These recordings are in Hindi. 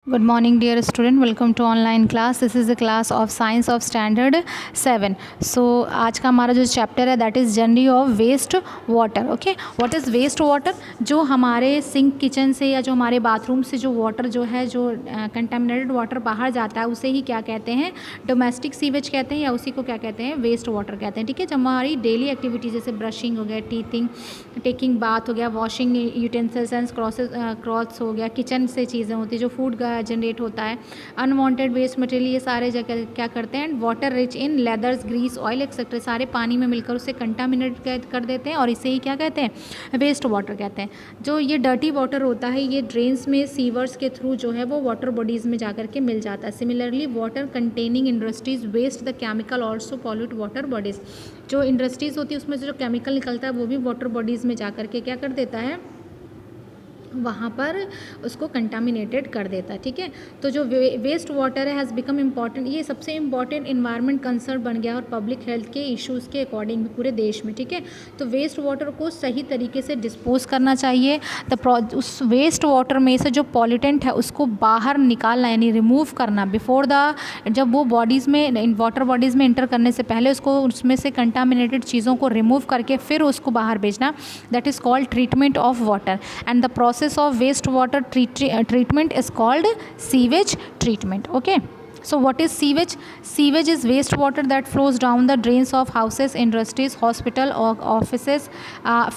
Good morning dear student, welcome to online class. This is the class of science of standard 7. So आज का हमारा जो चैप्टर है that is journey of waste water. Okay, what is waste water? जो हमारे सिंक किचन से या जो हमारे बाथरूम से जो वाटर जो है जो कंटेमिनेटेड वाटर बाहर जाता है उसे ही क्या कहते हैं? डोमेस्टिक सीवेज कहते हैं या उसी को क्या कहते हैं? वेस्ट वाटर कहते हैं. ठीक है, जब हमारी डेली एक्टिविटी जैसे ब्रशिंग हो गया, टीथिंग, टेकिंग बाथ हो गया, वॉशिंग यूटेंसिल्स एंड क्लॉथ्स हो गया, किचन से चीज़ें होती है, जो फूड का जनरेट होता है, अनवांटेड वेस्ट मटेरियल, ये सारे जगह क्या करते हैं? Water rich in leathers, grease, oil etcetera सारे पानी में मिलकर उसे कंटामिनेट कर देते हैं और इसे ही क्या कहते हैं? वेस्ट वाटर कहते हैं. जो ये डर्टी वाटर होता है ये ड्रेन्स में सीवर्स के थ्रू जो है वो वाटर बॉडीज़ में जाकर के मिल जाता है. Similarly water containing industries waste the chemical also pollute water bodies. जो इंडस्ट्रीज़ होती है उसमें से जो केमिकल निकलता है वो भी वाटर बॉडीज़ में जाकर के क्या कर देता है? वहाँ पर उसको कंटामिनेटेड कर देता है. ठीक है, तो जो वेस्ट वाटर है हैज़ बिकम इम्पॉर्टेंट, ये सबसे इम्पॉर्टेंट इन्वायरमेंट कंसर्न बन गया और पब्लिक हेल्थ के इश्यूज़ के अकॉर्डिंग पूरे देश में. ठीक है, तो वेस्ट वाटर को सही तरीके से डिस्पोज करना चाहिए. उस वेस्ट वाटर में से जो पॉल्यूटेंट है उसको बाहर निकालना यानी रिमूव करना बिफोर जब वो बॉडीज़ में वाटर बॉडीज़ में इंटर करने से पहले उसको उसमें से कंटामिनेटेड चीज़ों को रिमूव करके फिर उसको बाहर भेजना. That is called treatment of water and the process of wastewater treatment is called sewage treatment. Okay, so what is sewage? Sewage is wastewater that flows down the drains of houses, industries, hospital, offices,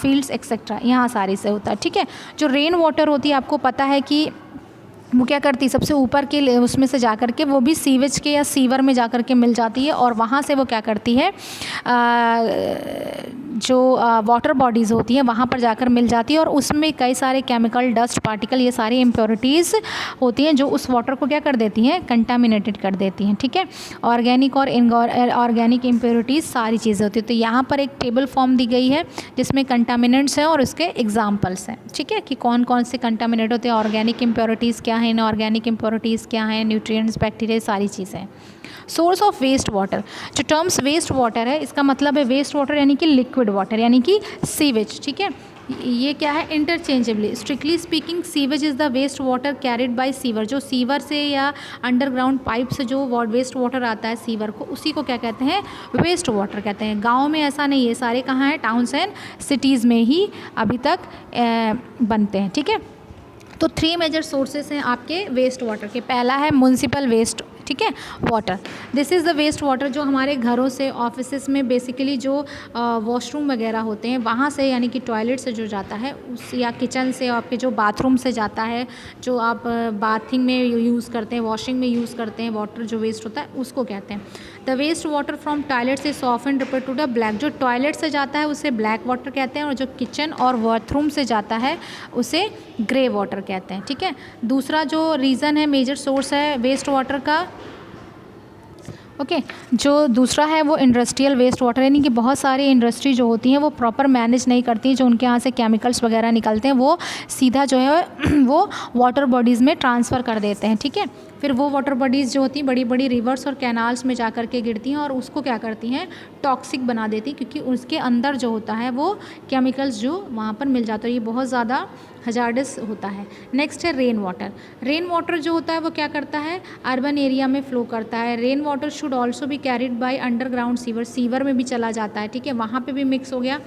fields etc. यहाँ सारी से होता है. ठीक है, जो रेन वाटर होती है आपको पता है कि वो क्या करती है, सबसे ऊपर के उसमें से जा कर के वो भी सीवेज के या सीवर में जा कर के मिल जाती है और वहाँ से वो क्या करती है, जो वाटर बॉडीज़ होती हैं वहाँ पर जाकर मिल जाती है और उसमें कई सारे केमिकल, डस्ट पार्टिकल, ये सारी इम्प्योरिटीज़ होती हैं जो उस वाटर को क्या कर देती हैं? कंटामिनेटेड कर देती हैं. ठीक है, ऑर्गेनिक और इनऑर्गेनिक इम्प्योरिटीज़ सारी चीज़ें होती हैं. तो यहाँ पर एक टेबल फॉर्म दी गई है जिसमें कंटामिनेंट्स हैं और उसके एग्जाम्पल्स हैं. ठीक है, कि कौन कौन से कंटामिनेट होते हैं, ऑर्गेनिक इम्प्योरिटीज़ क्या है, इनऑर्गेनिक इम्प्योरिटीज़ क्या है, न्यूट्रिएंट्स, बैक्टीरिया, सारी चीज़ें. सोर्स ऑफ वेस्ट वाटर, जो टर्म्स वेस्ट वाटर है इसका मतलब है वेस्ट वाटर यानी कि लिक्विड वाटर यानी कि सीवेज. ठीक है, ये क्या है? Interchangeably. Strictly speaking sewage is the waste water carried by sewer. जो सीवर से या अंडरग्राउंड पाइप से जो वेस्ट वाटर आता है सीवर को, उसी को क्या कहते हैं? वेस्ट वाटर कहते हैं. गाँव में ऐसा नहीं है, सारे कहाँ हैं? टाउन्स एंड सिटीज़ में ही अभी तक बनते हैं. ठीक है, तो 3 मेजर सोर्सेस हैं आपके वेस्ट वाटर के. पहला है म्युनिसिपल वेस्ट, ठीक है, water. This is the waste water जो हमारे घरों से, ऑफिसेस में बेसिकली जो वॉशरूम वगैरह होते हैं वहाँ से यानी कि टॉयलेट से जो जाता है उस, या किचन से आपके जो बाथरूम से जाता है, जो आप बाथिंग में यूज़ करते हैं, वॉशिंग में यूज़ करते हैं, वाटर जो वेस्ट होता है उसको कहते हैं. The waste water from toilet से often refer to the black. जो टॉयलेट से जाता है उसे ब्लैक वाटर कहते हैं और जो किचन और बाथरूम से जाता है उसे ग्रे वाटर कहते हैं. ठीक है, दूसरा जो रीज़न है, मेजर सोर्स है वेस्ट वाटर का, ओके, जो दूसरा है वो इंडस्ट्रियल वेस्ट वाटर यानी कि बहुत सारी इंडस्ट्री जो होती हैं वो प्रॉपर मैनेज नहीं करती हैं, जो उनके यहाँ से केमिकल्स वगैरह निकलते हैं वो सीधा जो है वो वाटर बॉडीज़ में ट्रांसफ़र कर देते हैं. ठीक है, फिर वो वाटर बॉडीज़ जो होती हैं बड़ी बड़ी रिवर्स और कैनाल्स में जा कर के गिरती हैं और उसको क्या करती हैं? टॉक्सिक बना देती हैं, क्योंकि उसके अंदर जो होता है वो केमिकल्स जो वहाँ पर मिल जाता है, ये बहुत ज़्यादा हजार्डस होता है. नेक्स्ट है रेन वाटर. रेन वाटर जो होता है वो क्या करता है? अर्बन एरिया में फ्लो करता है. रेन वाटर शुड ऑल्सो भी carried by underground sewer. Sewer में भी चला जाता है. ठीक है, वहाँ पे भी मिक्स हो गया.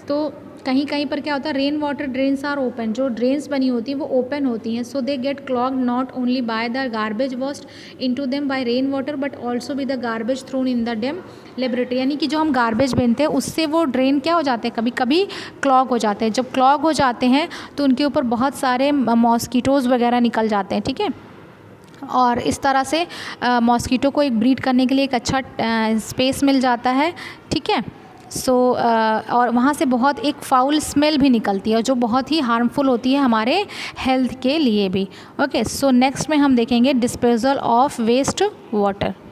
तो कहीं कहीं पर क्या होता है? Rain water drains are open. जो ड्रेन्स बनी होती हैं वो ओपन होती हैं. So they get clogged not only by the garbage waste into them by rain water but also be the garbage thrown in the dam laboratory. यानी कि जो हम गार्बेज बनते हैं उससे वो ड्रेन क्या हो जाते हैं? कभी कभी क्लॉग हो जाते हैं. जब क्लॉग हो जाते हैं तो उनके ऊपर बहुत सारे मॉस्किटोज़ वगैरह निकल जाते हैं. ठीक है, और इस तरह से मॉस्किटो को एक ब्रीड करने के लिए एक अच्छा स्पेस मिल जाता है. ठीक है, सो और वहाँ से बहुत एक फाउल स्मेल भी निकलती है जो बहुत ही हार्मफुल होती है हमारे हेल्थ के लिए भी. ओके, सो नेक्स्ट में हम देखेंगे डिस्पोजल ऑफ वेस्ट वाटर.